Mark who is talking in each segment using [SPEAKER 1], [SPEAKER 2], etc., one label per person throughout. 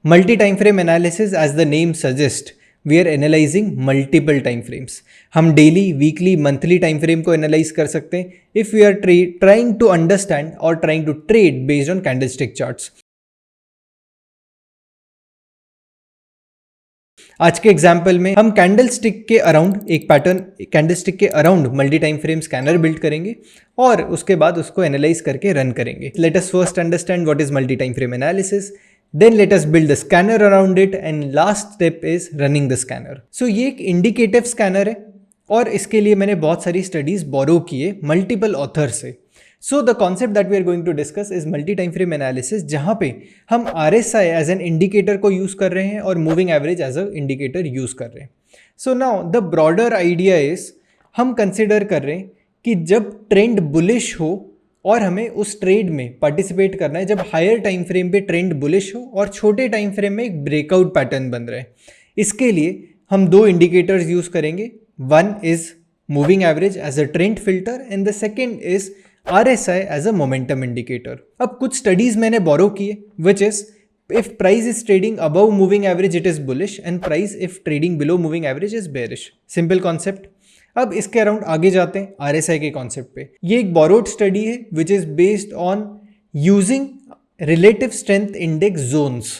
[SPEAKER 1] Multi time frame analysis, as the name suggest, we are analysing multiple time frames. हम daily, weekly, monthly time frame को analyse कर सकते हैं if we are trying to understand और trying to trade based on candlestick charts. आज के example में हम कैंडलस्टिक के अराउंड एक पैटर्न, कैंडलस्टिक के around multi time frame scanner build करेंगे और उसके बाद उसको एनालाइज करके रन करेंगे। Let us first understand what is multi time frame analysis, then let us build the scanner around it, and last step is running the scanner. So ये एक indicative scanner है और इसके लिए मैंने बहुत सारी स्टडीज बोरो किए मल्टीपल ऑथर से। So the concept that we are going to discuss is multi time frame analysis, जहाँ पे हम RSI एज एन इंडिकेटर को यूज कर रहे हैं और moving average as a indicator use कर रहे हैं। So now the broader idea is, हम कंसिडर कर रहे हैं कि जब ट्रेंड बुलिश हो और हमें उस ट्रेड में पार्टिसिपेट करना है, जब हायर टाइम फ्रेम पे ट्रेंड बुलिश हो और छोटे टाइम फ्रेम में एक ब्रेकआउट पैटर्न बन रहा है। इसके लिए हम दो इंडिकेटर्स यूज करेंगे। One is moving average as a trend filter and the second is RSI as a momentum indicator. अब कुछ स्टडीज मैंने बोरो किए, which is if price is trading above moving average it is bullish and price if trading below moving average is bearish. Simple concept. अब इसके around आगे जाते हैं RSI के कॉन्सेप्ट पे। ये एक बोरोड स्टडी है which is based on using relative strength index zones.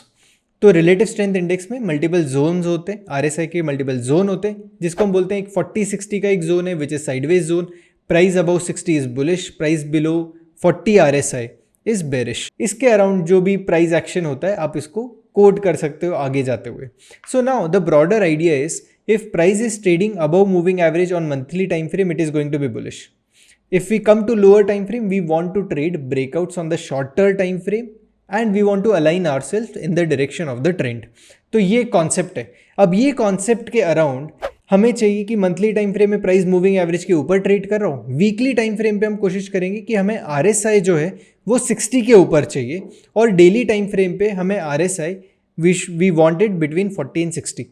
[SPEAKER 1] तो रिलेटिव स्ट्रेंथ इंडेक्स में मल्टीपल जोन्स होते हैं, RSI के मल्टीपल जोन होते हैं, जिसको हम बोलते हैं एक 40-60 का एक जोन है which is sideways zone. Price above 60 is bullish, price below 40 RSI is bearish. इसके अराउंड जो भी प्राइस एक्शन होता है आप इसको कोड कर सकते हो आगे जाते हुए। सो now the broader idea is, if price is trading above moving average on monthly time frame, it is going to be bullish. If we come to lower time frame, we want to trade breakouts on the shorter time frame and we want to align ourselves in the direction of the trend. तो ये concept है। अब ये concept के around हमें चाहिए कि monthly time frame में प्राइस मूविंग एवरेज के ऊपर ट्रेड कर रहा हूँ, वीकली टाइम फ्रेम पे हम कोशिश करेंगे कि हमें RSI जो है वो 60 के ऊपर चाहिए और डेली टाइम फ्रेम पे हमें RSI we wanted between 40 and 60।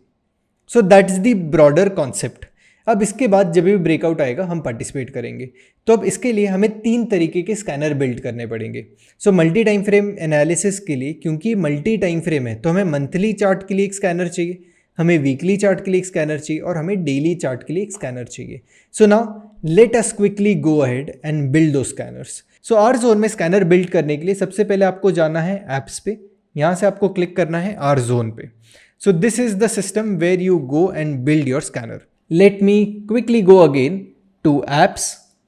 [SPEAKER 1] So that is the broader concept. अब इसके बाद जब भी ब्रेकआउट आएगा हम पार्टिसिपेट करेंगे। तो अब इसके लिए हमें 3 तरीके के स्कैनर बिल्ड करने पड़ेंगे। So multi time frame analysis के लिए, क्योंकि मल्टी टाइम फ्रेम है, तो हमें मंथली चार्ट के लिए एक स्कैनर चाहिए, हमें वीकली चार्ट के लिए एक स्कैनर चाहिए और हमें डेली चार्ट के लिए एक स्कैनर चाहिए। सो now let us quickly go ahead and build दो स्कैनर्स। सो R जोन में स्कैनर बिल्ड करने के लिए सबसे पहले आपको जाना है एप्स पे, यहाँ से आपको क्लिक करना है R जोन पे। So this is the system where you go and build your scanner. Let me quickly go again to apps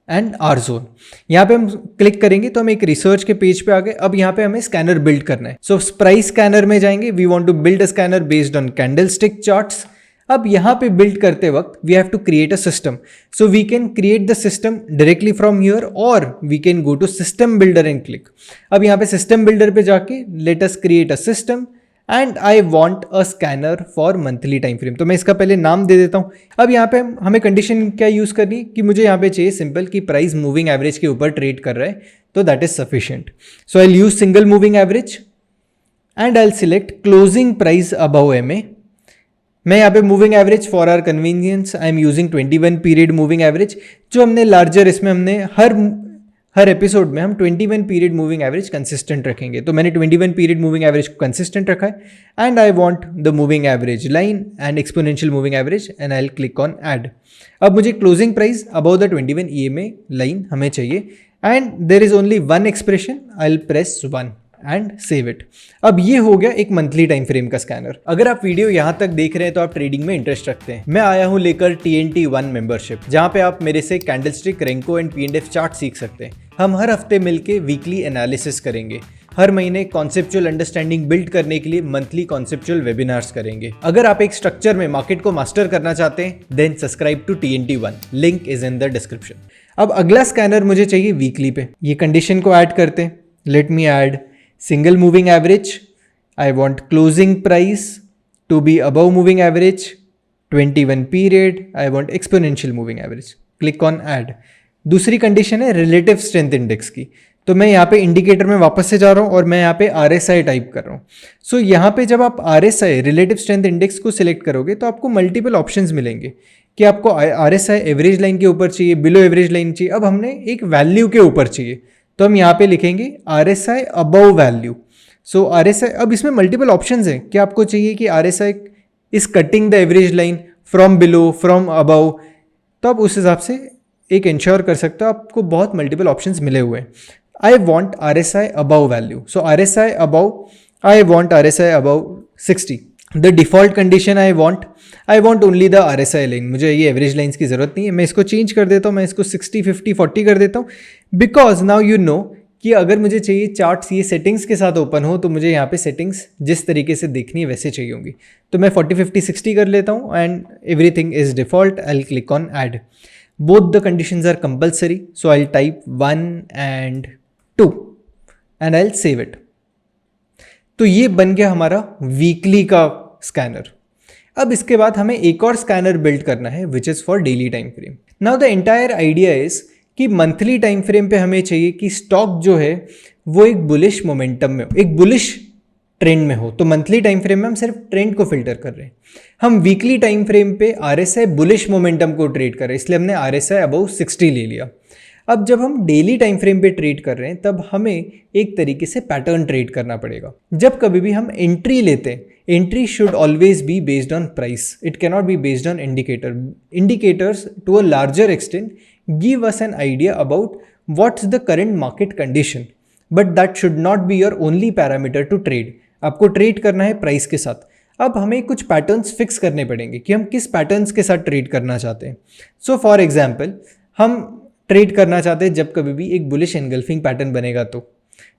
[SPEAKER 1] and R zone. यहाँ पे हम क्लिक करेंगे तो हम एक रिसर्च के पेज पे आ गए। अब यहाँ पे हमें स्कैनर बिल्ड करना है। सो प्राइस स्कैनर में जाएंगे, we want to build a scanner based on candlestick charts. अब यहाँ पे बिल्ड करते वक्त we have to create a system. So we can create the system directly from here और we can go to system builder and click. अब यहाँ पे system builder पे जाके let us create a system and I want a scanner for monthly time frame. तो मैं इसका पहले नाम दे देता हूँ। अब यहाँ पे हमें कंडीशन क्या यूज़ करनी है कि मुझे यहाँ पे चाहिए सिंपल कि प्राइस मूविंग एवरेज के ऊपर ट्रेड कर रहा है, तो that is sufficient. So I use single moving average and I select closing price above MA। मैं यहाँ पे moving average for our convenience I am using 21 period moving average. जो हमने लार्जर, इसमें हमने हर एपिसोड में हम 21 पीरियड मूविंग एवरेज कंसिस्टेंट रखेंगे, तो मैंने 21 पीरियड मूविंग एवरेज को कंसिस्टेंट रखा है। And I want the moving average line and exponential moving average and I will click on add. अब मुझे closing price above the 21 EMA line हमें चाहिए and there is only one expression, I will press 1 and save it. अब ये हो गया एक monthly time frame का स्कैनर। अगर आप वीडियो यहाँ तक देख रहे हैं तो आप ट्रेडिंग में इंटरेस्ट रखते हैं, मैं आया हूँ लेकर TNT1 मेंबरशिप, जहाँ पे आप मेरे से candlestick, Renko and P&F chart सीख सकते हैं। हम हर हफ्ते मिलके वीकली एनालिसिस करेंगे, हर महीने कॉन्सेप्चुअल अंडरस्टैंडिंग बिल्ड करने के लिए मंथली कॉन्सेप्चुअल वेबिनार्स करेंगे। अगर आप एक स्ट्रक्चर में मार्केट को मास्टर करना चाहते हैं then subscribe to TNT1, link is in the description. अब अगला स्कैनर मुझे चाहिए वीकली पे। ये कंडीशन को ऐड करते हैं। Let me add single moving average. I want closing price to be above moving average, 21 period. I want exponential moving average. Click on add. दूसरी कंडीशन है रिलेटिव स्ट्रेंथ इंडेक्स की। तो मैं यहाँ पे इंडिकेटर में वापस से जा रहा हूँ और मैं यहाँ पे RSI टाइप कर रहा हूँ। सो यहाँ पे जब आप RSI रिलेटिव स्ट्रेंथ इंडेक्स को सिलेक्ट करोगे तो आपको मल्टीपल ऑप्शंस मिलेंगे कि आपको RSI एवरेज लाइन के ऊपर चाहिए, बिलो एवरेज लाइन चाहिए। अब हमने एक वैल्यू के ऊपर चाहिए तो हम यहाँ पे लिखेंगे RSI अबव वैल्यू। सो RSI, अब इसमें मल्टीपल ऑप्शंस हैं कि आपको चाहिए कि RSI is cutting the average line from below, from above, तो आप उस हिसाब से एक इंश्योर कर सकते हो, आपको बहुत मल्टीपल ऑप्शंस मिले हुए हैं. I want RSI above value, so RSI above, I want RSI above 60. The default condition I want only the RSI line, मुझे ये एवरेज लाइन्स की जरूरत नहीं है. मैं इसको चेंज कर देता हूँ, मैं इसको 60, 50, 40 कर देता हूँ, बिकॉज नाउ यू नो कि अगर मुझे चाहिए चार्ट्स ये सेटिंग्स के साथ ओपन हो तो मुझे यहाँ पे सेटिंग्स जिस तरीके से देखनी है वैसे चाहिए होंगी. तो मैं 40, 50, 60 कर लेता हूँ and everything is default. I click on add. Both the conditions are compulsory, so I type 1 and 2 and I save it. तो ये बन गया हमारा वीकली का स्कैनर. अब इसके बाद हमें एक और स्कैनर बिल्ड करना है which is for daily time frame. Now the entire idea is कि मंथली टाइम फ्रेम पे हमें चाहिए कि स्टॉक जो है वो एक बुलिश मोमेंटम में हो, एक बुलिश ट्रेंड में हो. तो मंथली टाइम फ्रेम में हम सिर्फ ट्रेंड को फिल्टर कर रहे हैं. हम वीकली टाइम फ्रेम पे RSI बुलिश मोमेंटम को ट्रेड कर रहे हैं, इसलिए हमने RSI अबव 60 ले लिया. अब जब हम डेली टाइम फ्रेम पे ट्रेड कर रहे हैं तब हमें एक तरीके से पैटर्न ट्रेड करना पड़ेगा. जब कभी भी हम एंट्री लेते हैं, entry should always be based on price, it cannot be based on indicator. Indicators to a larger extent give us an idea about what's the current market condition, but that should not be your only parameter to trade. आपको trade करना है price के साथ. अब हमें कुछ patterns fix करने पड़ेंगे कि हम किस पैटर्न्स के साथ ट्रेड करना चाहते हैं. सो फॉर एग्जाम्पल हम ट्रेड करना चाहते हैं जब कभी भी एक बुलिश एनगल्फिंग पैटर्न बनेगा तो.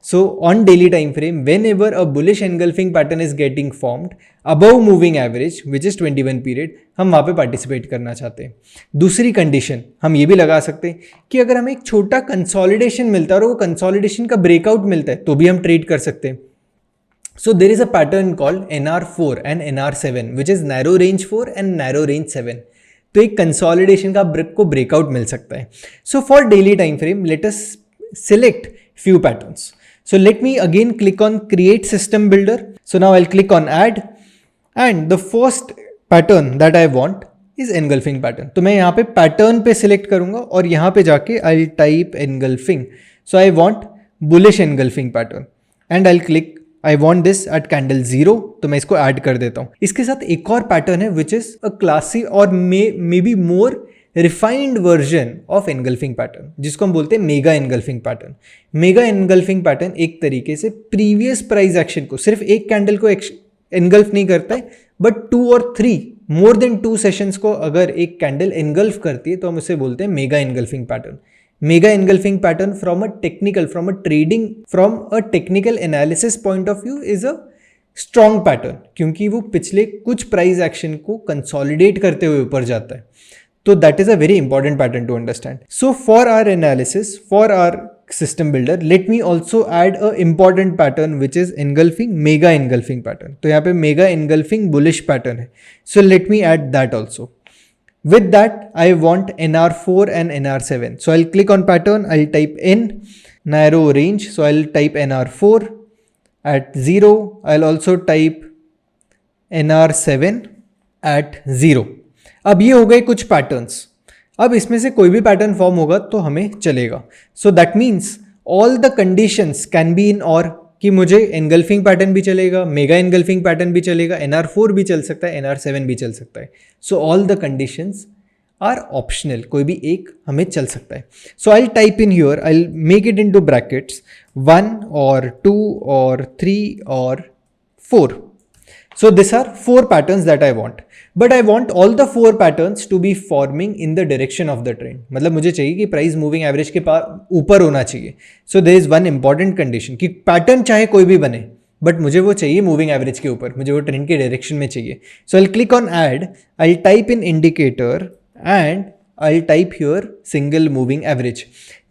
[SPEAKER 1] So on daily time frame, whenever a bullish engulfing pattern is getting formed above moving average, which is 21 period, हम वहाँ पे पार्टिसिपेट करना चाहते हैं. दूसरी कंडीशन हम ये भी लगा सकते हैं कि अगर हमें एक छोटा कंसोलिडेशन मिलता है और वो कंसोलिडेशन का ब्रेकआउट मिलता है तो भी हम ट्रेड कर सकते हैं. So there is a pattern called NR4 and NR7, which is narrow range 4 and narrow range 7. तो एक कंसोलिडेशन का को ब्रेकआउट मिल सकता है. So for daily time frame, let us select few patterns. So let me again click on create system builder. So now I'll click on add and the first pattern that I want is engulfing pattern. तो मैं यहाँ पे pattern पे select करूँगा और यहाँ पे जाके I'll type engulfing. So I want bullish engulfing pattern and I'll click I want this at candle 0. तो मैं इसको add कर देता हूँ. इसके साथ एक और pattern है which is a classy or maybe more refined version of engulfing pattern, जिसको हम बोलते हैं mega engulfing pattern. Mega engulfing pattern एक तरीके से प्रीवियस प्राइस एक्शन को, सिर्फ एक कैंडल को एनगल्फ नहीं करता है, बट 2 और 3 मोर देन 2 सेशंस को अगर एक कैंडल एनगल्फ करती है तो हम उसे बोलते हैं mega engulfing pattern. Mega engulfing pattern from a technical analysis point of view is a strong pattern, क्योंकि वो पिछले कुछ प्राइस एक्शन को कंसोलिडेट करते हुए ऊपर जाता है. So that is a very important pattern to understand. So for our analysis, for our system builder, let me also add a important pattern which is engulfing, mega engulfing pattern. तो यहाँ पे mega engulfing bullish pattern है. So let me add that also. With that, I want NR4 and NR7. So I'll click on pattern, I'll type N, narrow range. So I'll type NR4 at 0. I'll also type NR7 at 0. अब ये हो गए कुछ patterns. अब इसमें से कोई भी पैटर्न फॉर्म होगा तो हमें चलेगा. So that means all the conditions can be in और, कि मुझे एनगल्फिंग पैटर्न भी चलेगा, मेगा एनगल्फिंग पैटर्न भी चलेगा, NR4 भी चल सकता है, NR7 भी चल सकता है. So all the conditions are optional, कोई भी एक हमें चल सकता है. So I type in here, I make it into brackets 1 और 2 और 3 और 4. So these are 4 patterns that I want, but I want all the 4 patterns to be forming in the direction of the trend. मतलब मुझे चाहिए कि price moving average के ऊपर होना चाहिए. So there is one important condition कि pattern चाहे कोई भी बने, बट मुझे वो चाहिए मूविंग एवरेज के ऊपर, मुझे वो ट्रेंड के डायरेक्शन में चाहिए. So I'll click on add, I'll type in indicator and I'll type here single moving average.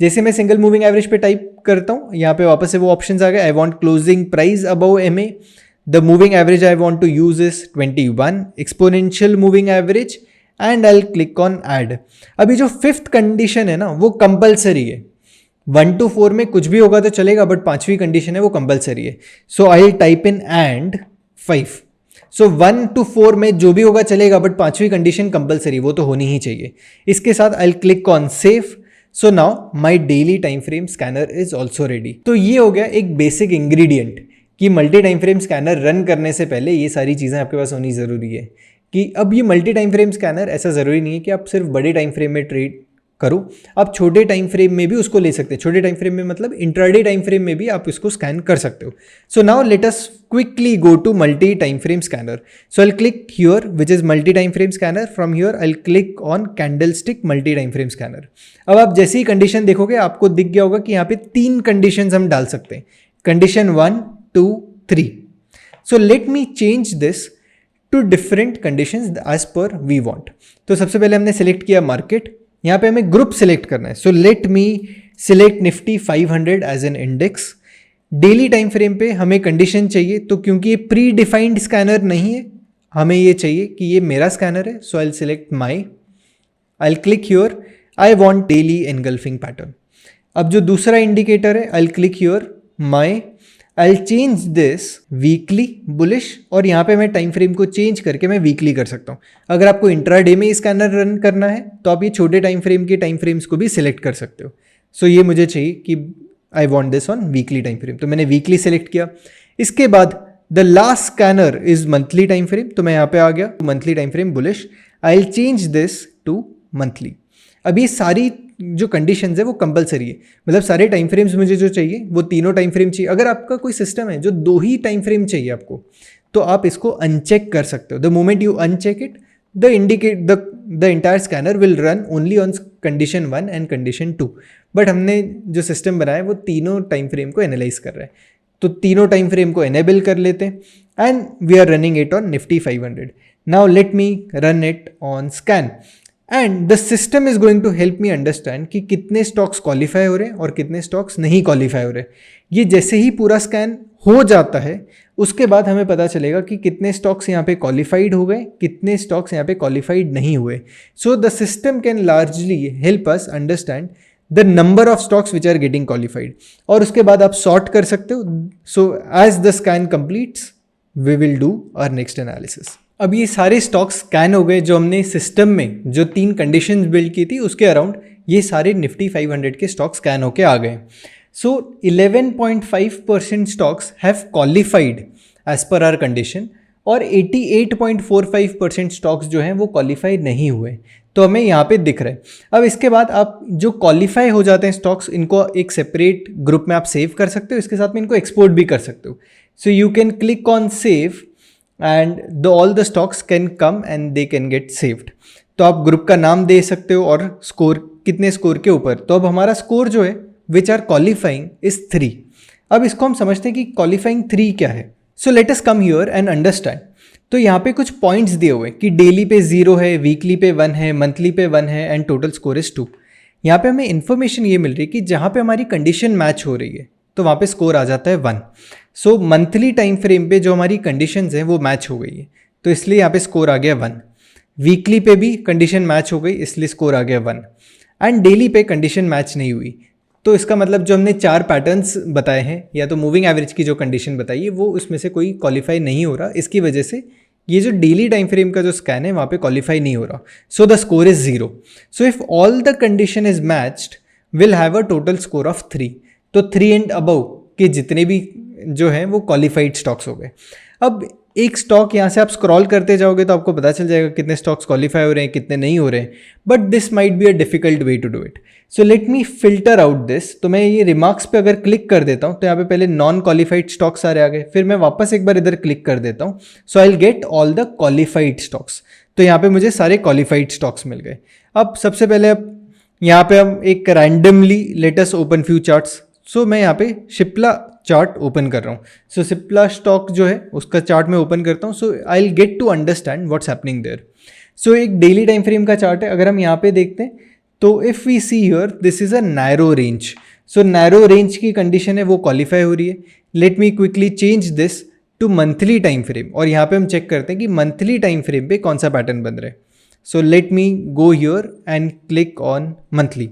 [SPEAKER 1] जैसे मैं सिंगल मूविंग एवरेज पे टाइप करता हूँ, यहाँ पे वापस से वो ऑप्शंस आ गए. I want closing price above MA. The moving average I want to use is 21, exponential moving average, and I'll click on add. अभी जो 5th कंडीशन है ना वो कंपलसरी है. 1 to 4 में कुछ भी होगा तो चलेगा, बट 5वीं कंडीशन है वो कंपलसरी है. So I type in and 5. So 1 to 4 में जो भी होगा चलेगा, बट 5वीं कंडीशन कंपलसरी, वो तो होनी ही चाहिए. इसके साथ आई click on save. So now my daily time frame scanner is also ready. तो ये हो गया एक बेसिक इंग्रेडिएंट कि multi time frame scanner run करने से पहले ये सारी चीज़ें आपके पास होनी ज़रूरी है। कि अब ये मल्टी टाइम फ्रेम स्कैनर ऐसा ज़रूरी नहीं है कि आप सिर्फ बड़े टाइम फ्रेम में ट्रेड करो, आप छोटे टाइम फ्रेम में भी उसको ले सकते हैं। छोटे टाइम फ्रेम में मतलब इंट्राडे टाइम फ्रेम में भी आप इसको स्कैन कर सकते हो। So now let us quickly go to multi time frame scanner. So I will click here which is multi time frame scanner. From here I will click on candlestick multi time frame scanner. अब आप जैसे ही condition देखोगे आपको दिख गया होगा कि यहाँ पे 3 कंडीशन हम डाल सकते हैं, condition 1, 2, 3। So let me change this to different conditions as per we want. तो सबसे पहले हमने सेलेक्ट किया मार्केट, यहाँ पे हमें ग्रुप सेलेक्ट करना है। So let me select Nifty 500 as an index. Daily time frame पे हमें कंडीशन चाहिए, तो क्योंकि ये प्री डिफाइंड स्कैनर नहीं है, हमें ये चाहिए कि ये मेरा स्कैनर है। So I will select my, I will click here, I want daily engulfing pattern. अब जो दूसरा इंडिकेटर है, I will click here my, I will change this weekly bullish, और यहाँ पे मैं टाइम फ्रेम को चेंज करके मैं वीकली कर सकता हूँ। अगर आपको इंट्राडे में स्कैनर रन करना है तो आप ये छोटे टाइम फ्रेम के टाइम फ्रेम्स को भी सिलेक्ट कर सकते हो। सो ये मुझे चाहिए कि I want this on weekly time frame, तो मैंने वीकली सेलेक्ट किया। इसके बाद the last scanner is monthly time frame, तो मैं यहाँ पे आ गया monthly time frame bullish, I will change this to monthly. अब ये सारी जो कंडीशंस है वो कंपलसरी है, मतलब सारे टाइम फ्रेम्स मुझे जो चाहिए वो तीनों टाइम फ्रेम चाहिए। अगर आपका कोई सिस्टम है जो 2 ही टाइम फ्रेम चाहिए आपको, तो आप इसको अनचेक कर सकते हो। The moment you uncheck it, the entire scanner will run only on condition 1 and condition 2। But हमने जो सिस्टम बनाया है वो तीनों टाइम फ्रेम को एनालाइज कर रहा है, तो तीनों टाइम फ्रेम को एनेबल कर लेते हैं and we are running it on Nifty 500। Now let me run it on scan and the system is going to help me understand कि कितने स्टॉक्स क्वालिफाई हो रहे हैं और कितने स्टॉक्स नहीं क्वालिफाई हो रहे हैं। ये जैसे ही पूरा स्कैन हो जाता है उसके बाद हमें पता चलेगा कि कितने स्टॉक्स यहाँ पे क्वालिफाइड हो गए, कितने स्टॉक्स यहाँ पे क्वालिफाइड नहीं हुए। So the system can largely help us understand the number of stocks which are getting qualified, और उसके बाद आप सॉर्ट कर सकते हो। So as the scan completes we will do our next analysis. अब ये सारे स्टॉक्स स्कैन हो गए जो हमने सिस्टम में जो 3 कंडीशंस बिल्ड की थी उसके अराउंड, ये सारे निफ्टी 500 के स्टॉक्स स्कैन होके आ गए। So 11.5% stocks have qualified as per our condition और 88.45% स्टॉक्स जो हैं वो क्वालिफाई नहीं हुए, तो हमें यहाँ पे दिख रहा है। अब इसके बाद आप जो क्वालिफाई हो जाते हैं स्टॉक्स, इनको एक सेपरेट ग्रुप में आप सेव कर सकते हो, इसके साथ में इनको एक्सपोर्ट भी कर सकते हो। सो you can click on save and all the stocks can come and they can get saved. तो आप ग्रुप का नाम दे सकते हो और स्कोर, कितने स्कोर के ऊपर। तो अब हमारा स्कोर जो है विच आर क्वालिफाइंग इज 3। अब इसको हम समझते हैं कि क्वालिफाइंग 3 क्या है। So let us come here and understand. तो यहाँ पे कुछ पॉइंट्स दिए हुए कि डेली पे 0 है, वीकली पे 1 है, मंथली पे 1 है एंड टोटल स्कोर इज 2। यहाँ पे हमें इन्फॉर्मेशन ये मिल रही है कि जहाँ पे हमारी कंडीशन मैच हो रही है तो वहाँ पे स्कोर आ जाता है 1। सो मंथली टाइम फ्रेम पे जो हमारी कंडीशंस हैं वो मैच हो गई है, तो इसलिए यहाँ पे स्कोर आ गया 1। वीकली पे भी कंडीशन मैच हो गई, इसलिए स्कोर आ गया 1 एंड डेली पे कंडीशन मैच नहीं हुई। तो इसका मतलब जो हमने 4 पैटर्न्स बताए हैं या तो मूविंग एवरेज की जो कंडीशन बताई है वो उसमें से कोई क्वालिफाई नहीं हो रहा, इसकी वजह से ये जो डेली टाइम फ्रेम का जो स्कैन है वहाँ पे क्वालिफाई नहीं हो रहा। So the score is 0। So if all the condition is matched will have a total score of 3। तो 3 एंड अबव के जितने भी जो हैं वो क्वालिफाइड स्टॉक्स हो गए। अब एक स्टॉक यहाँ से आप स्क्रॉल करते जाओगे तो आपको पता चल जाएगा कितने स्टॉक्स क्वालिफाई हो रहे हैं, कितने नहीं हो रहे हैं, but this might be a difficult way to do it. So let me filter out this. तो मैं ये रिमार्क्स पे अगर क्लिक कर देता हूँ तो यहाँ पे पहले नॉन क्वालिफाइड स्टॉक्स सारे आ गए, फिर मैं वापस एक बार इधर क्लिक कर देता हूँ। So I will get all the qualified stocks. तो यहाँ पे मुझे सारे क्वालिफाइड स्टॉक्स मिल गए। अब सबसे पहले अब यहाँ पे हम एक randomly let us open few charts. So मैं यहाँ पे शिप्ला चार्ट ओपन कर रहा हूँ। सो सिप्ला स्टॉक जो है उसका चार्ट मैं ओपन करता हूँ। So I will get to understand what's happening there. So एक डेली टाइम फ्रेम का चार्ट है, अगर हम यहाँ पे देखते हैं तो if we see here this is a narrow range. So narrow range की कंडीशन है वो क्वालिफाई हो रही है। Let me quickly change this to monthly time frame और यहाँ पे हम चेक करते हैं कि मंथली टाइम फ्रेम पे कौन सा पैटर्न बन रहा है। So let me go here and click on monthly.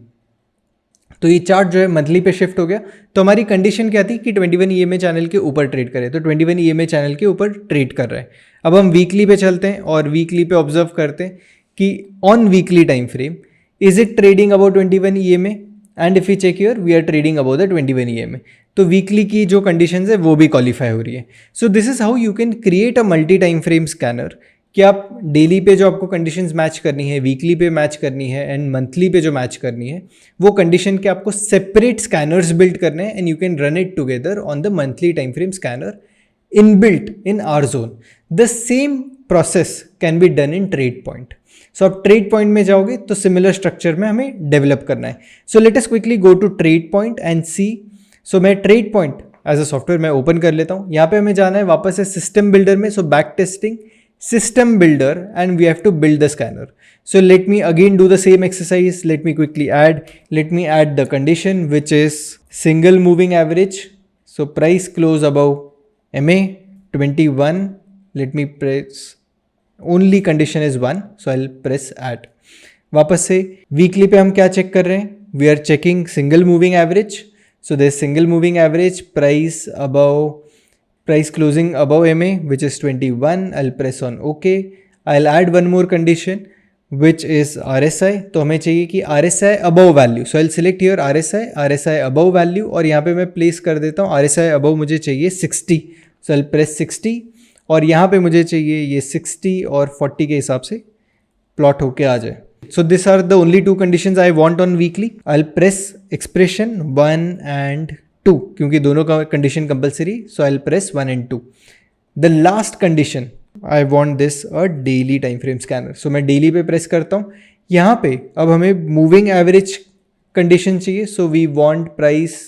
[SPEAKER 1] तो ये चार्ट जो है मंथली पे शिफ्ट हो गया। तो हमारी कंडीशन क्या थी कि 21 EMA चैनल के ऊपर ट्रेड करे, तो 21 EMA चैनल के ऊपर ट्रेड कर रहा है। अब हम वीकली पे चलते हैं और वीकली पे ऑब्जर्व करते हैं कि on weekly time frame is it trading about 21 EMA। And if you check here we are trading about the 21 EMA, तो वीकली की जो कंडीशंस है वो भी क्वालिफाई हो रही है. सो this is how you can create a multi time frame scanner कि आप डेली पे जो आपको कंडीशंस मैच करनी है, वीकली पे मैच करनी है एंड मंथली पे जो मैच करनी है, वो कंडीशन के आपको सेपरेट स्कैनर्स बिल्ड करने हैं and you can run it together on the monthly time frame scanner inbuilt in our zone. The same process can be done in trade point. So आप trade point में जाओगे तो similar structure में हमें develop करना है. So let us quickly go to trade point and see. So मैं trade point as a software मैं ओपन कर लेता हूँ. यहाँ पे हमें जाना है वापस से सिस्टम बिल्डर में. So back testing system builder and we have to build the scanner. So let me again do the same exercise. Let me quickly add the condition which is single moving average. So price close above MA 21. Let me press, only condition is 1, so I'll press add. वापस से weekly पे हम क्या check कर रहे हैं? We are checking single moving average. So there's single moving average, price closing above MA which is 21. I'll press on OK. I'll add one more condition which is RSI. तो हमें चाहिए कि RSI above value. So I'll select here RSI above value और यहाँ पे मैं place कर देता हूँ RSI above मुझे चाहिए 60. So I'll press 60 और यहाँ पे मुझे चाहिए ये 60 और 40 के हिसाब से प्लॉट होके आ जाए. So these are the only two conditions I want on weekly. I'll press expression 1 and 2 क्योंकि दोनों का condition compulsory. So I will press 1 and 2. The last condition I want this a daily time frame scanner. So मैं daily पे press करता हूँ. यहाँ पे अब हमें मूविंग एवरेज कंडीशन चाहिए. So we want price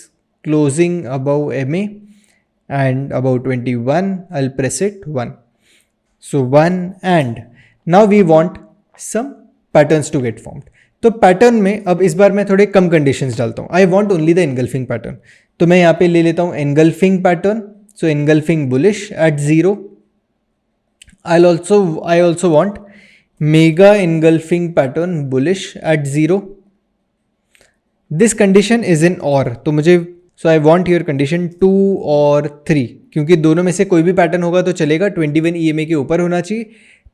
[SPEAKER 1] closing above MA and above 21. I will press it 1. So 1 and now we want some patterns to get formed. तो पैटर्न में अब इस बार मैं थोड़े कम कंडीशंस डालता हूँ. I want only the engulfing pattern. तो मैं यहाँ पे ले लेता हूँ engulfing pattern. So engulfing bullish at 0. I also want mega engulfing pattern bullish at 0. This condition is in और. तो मुझे so I want your condition 2 और 3 क्योंकि दोनों में से कोई भी पैटर्न होगा तो चलेगा. 21 EMA के ऊपर होना चाहिए.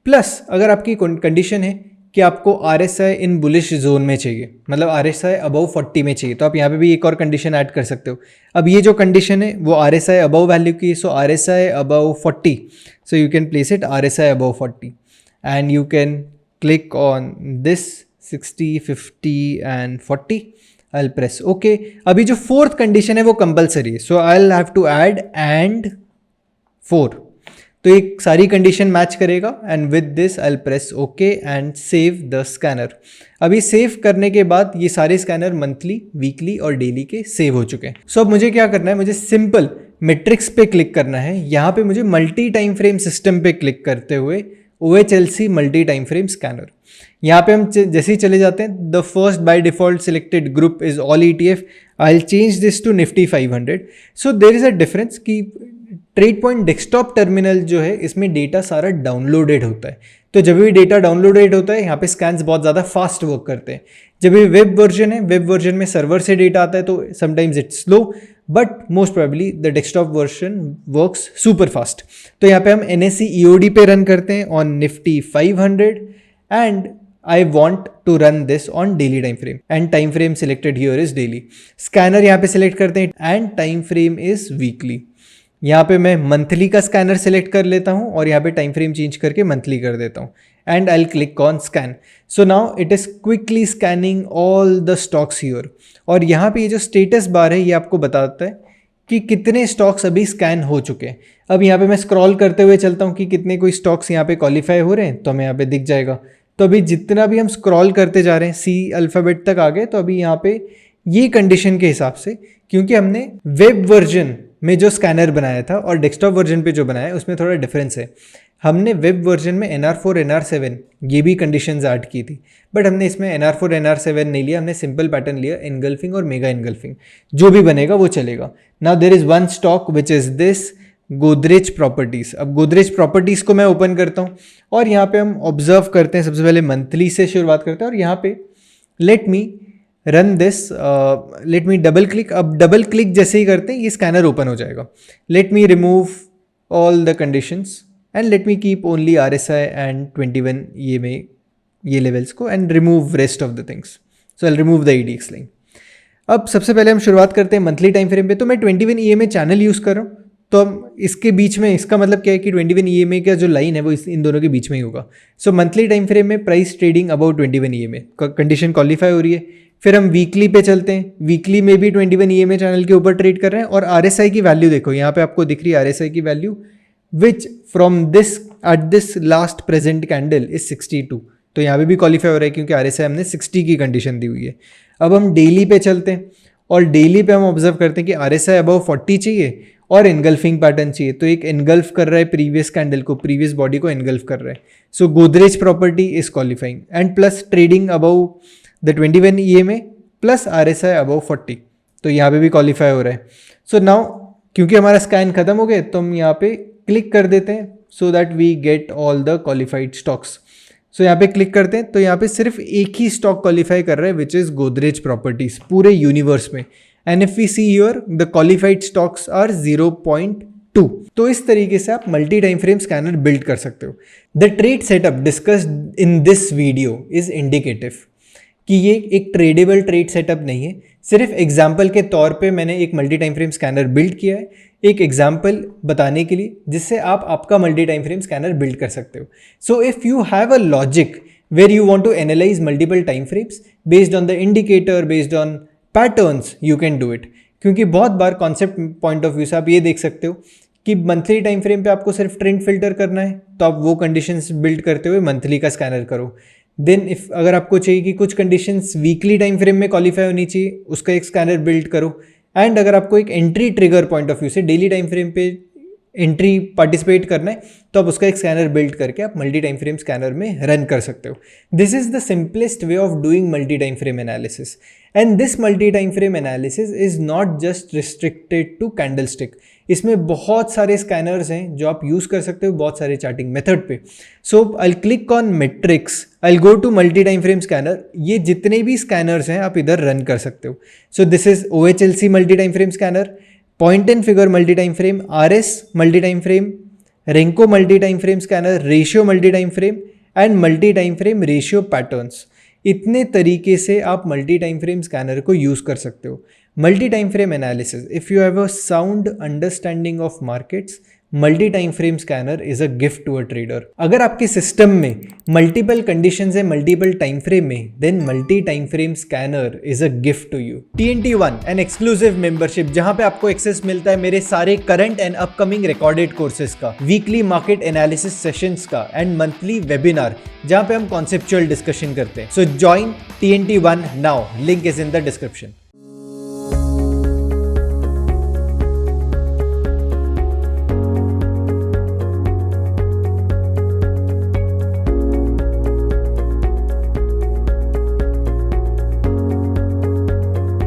[SPEAKER 1] प्लस अगर आपकी कंडीशन है कि आपको RSI इन बुलिश जोन में चाहिए, मतलब RSI अबव 40 में चाहिए, तो आप यहाँ पे भी एक और कंडीशन ऐड कर सकते हो. अब ये जो कंडीशन है वो RSI अबव वैल्यू की. So RSI above 40. So you can place it RSI above 40 and you can click on this 60, 50 and 40. I will press okay. अभी जो फोर्थ कंडीशन है वो कंपलसरी है. So I will have to add and 4. तो एक सारी condition match करेगा and with this I will press okay and save the scanner. अभी सेव करने के बाद ये सारे स्कैनर मंथली, वीकली और डेली के सेव हो चुके हैं. सो अब मुझे क्या करना है, मुझे सिंपल मेट्रिक्स पे क्लिक करना है. यहाँ पे मुझे मल्टी टाइम फ्रेम सिस्टम पे क्लिक करते हुए OHLC multi time frame scanner. यहाँ पे हम जैसे ही चले जाते हैं, the first by default selected group is all ETF. I will change this to Nifty 500. So there is a difference कि ट्रेड पॉइंट डेस्कटॉप टर्मिनल जो है इसमें डेटा सारा डाउनलोडेड होता है. तो जब भी डेटा डाउनलोडेड होता है यहाँ पे स्कैन्स बहुत ज़्यादा फास्ट वर्क करते हैं. जब ये वेब वर्जन है, वेब वर्जन में सर्वर से डेटा आता है तो sometimes it's slow, but most probably the desktop version works super fast. तो यहाँ पे हम NSE EOD पे रन करते हैं on Nifty 500 and I want to run this on daily time frame and time frame selected here is daily. Scanner यहाँ पे select करते हैं and time frame is weekly. यहाँ पे मैं मंथली का स्कैनर सेलेक्ट कर लेता हूँ और यहाँ पे टाइम फ्रेम चेंज करके मंथली कर देता हूँ and I will click on scan. So now it is quickly scanning all the stocks here. और यहाँ पे ये जो स्टेटस बार है ये आपको बताता है कि कितने स्टॉक्स अभी स्कैन हो चुके हैं. अब यहाँ पे मैं स्क्रॉल करते हुए चलता हूँ कि कितने कोई स्टॉक्स यहाँ पे क्वालिफाई हो रहे हैं, तो हमें यहाँ पे दिख जाएगा. तो अभी जितना भी हम स्क्रॉल करते जा रहे हैं, C अल्फ़ाबेट तक आ गए, तो अभी यहाँ पे ये कंडीशन के हिसाब से, क्योंकि हमने वेब वर्जन में जो स्कैनर बनाया था और डेस्कटॉप वर्जन पे जो बनाया है उसमें थोड़ा डिफरेंस है. हमने वेब वर्जन में NR4 NR7 ये भी कंडीशंस ऐड की थी, बट हमने इसमें NR4 NR7 नहीं लिया. हमने सिंपल पैटर्न लिया, एनगल्फिंग और मेगा एनगल्फिंग. जो भी बनेगा वो चलेगा. Now there is one stock which is this Godrej Properties. अब गोदरेज प्रॉपर्टीज़ को मैं ओपन करता हूँ और यहाँ पे हम ऑब्जर्व करते हैं. सबसे पहले मंथली से शुरुआत करते हैं और यहाँ पे late me run this, let me double click. अब डबल क्लिक जैसे ही करते हैं ये स्कैनर ओपन हो जाएगा. Let me remove all the conditions and let me keep only RSI and 21 ये लेवल्स को and remove rest of the things. So I remove the EDX line. अब सबसे पहले हम शुरुआत करते हैं मंथली टाइम फ्रेम पे। तो मैं 21 EMA चैनल यूज़ कर रहा हूँ, तो हम इसके बीच में, इसका मतलब क्या है कि 21 EMA का जो लाइन है वो इन दोनों के बीच में ही होगा। सो मंथली टाइम फ्रेम में price trading about 21 EMA condition qualify हो रही है। फिर हम वीकली पे चलते हैं, वीकली में भी 21 EMA चैनल के ऊपर ट्रेड कर रहे हैं और RSI की वैल्यू देखो, यहाँ पे आपको दिख रही है RSI की value, which from this at this last present candle is 62। तो यहाँ पे भी क्वालिफाई हो रहा है क्योंकि RSI हमने 60 की कंडीशन दी हुई है। अब हम डेली पे चलते हैं और डेली पे हम ऑब्जर्व करते हैं कि RSI अबव 40 चाहिए और इनगल्फिंग पैटर्न चाहिए। तो एक इनगल्फ कर रहा है प्रीवियस कैंडल को, प्रीवियस बॉडी को इनगल्फ कर रहा है। So Godrej property is qualifying and plus trading above the 21 EMA plus RSI above 40। तो यहाँ पे भी क्वालिफाई हो रहा है। सो नाउ क्योंकि हमारा स्कैन खत्म हो गया तो हम यहाँ पे क्लिक कर देते हैं so that we get all the qualified stocks. सो यहाँ पे क्लिक करते हैं तो यहाँ पे सिर्फ एक ही स्टॉक क्वालिफाई कर रहा है विच इज़ गोदरेज प्रॉपर्टीज पूरे यूनिवर्स में। And if we see here the qualified stocks are 0.2। तो इस तरीके से आप multi time frame scanner build कर सकते हो। The trade setup discussed in this video is indicative कि ये एक ट्रेडेबल ट्रेड सेटअप नहीं है, सिर्फ एग्जाम्पल के तौर पे मैंने एक multi time frame scanner build किया है, एक एग्जाम्पल बताने के लिए जिससे आप आपका multi time frame scanner build कर सकते हो। So if you have a logic where you want to analyse multiple time frames based on the indicator, based on patterns, you can do it. क्योंकि बहुत बार कॉन्सेप्ट पॉइंट ऑफ व्यू से आप ये देख सकते हो कि मंथली टाइम फ्रेम पे आपको सिर्फ ट्रेंड फिल्टर करना है, तो आप वो कंडीशंस बिल्ड करते हुए मंथली का स्कैनर करो। देन इफ अगर आपको चाहिए कि कुछ कंडीशंस वीकली टाइम फ्रेम में क्वालिफाई होनी चाहिए, उसका एक स्कैनर बिल्ड करो। एंड अगर आपको एक entry trigger point of view से डेली टाइम फ्रेम पे एंट्री पार्टिसिपेट करना है तो आप उसका एक स्कैनर बिल्ड करके आप मल्टी टाइम फ्रेम स्कैनर में रन कर सकते हो। This is the simplest way of doing multi time frame analysis. And this multi time frame analysis is not just restricted to candlestick. इसमें बहुत सारे स्कैनर्स हैं जो आप यूज़ कर सकते हो बहुत सारे चार्टिंग मेथड पे। So I click on metrics, I go to multi time frame scanner. ये जितने भी स्कैनर्स हैं आप इधर रन कर सकते हो। So this is OHLC multi time frame scanner, point and figure multi time frame, RS multi time frame, renko multi time frame scanner, ratio multi time frame and multi time frame ratio patterns. इतने तरीके से आप multi time frame scanner को use कर सकते हो। Multi time frame analysis, if you have a sound understanding of markets, multi time frame scanner is a gift to a trader. अगर आपके सिस्टम में मल्टीपल कंडीशंस है मल्टीपल टाइम फ्रेम में, then multi time frame scanner is a gift to you. TNT1 an exclusive membership जहां पे आपको access मिलता है मेरे सारे current and upcoming recorded courses का, वीकली मार्केट एनालिसिस सेशंस का एंड मंथली वेबिनार जहां पे हम कॉन्सेप्चुअल डिस्कशन करते हैं। So join TNT1 now, link is in the description.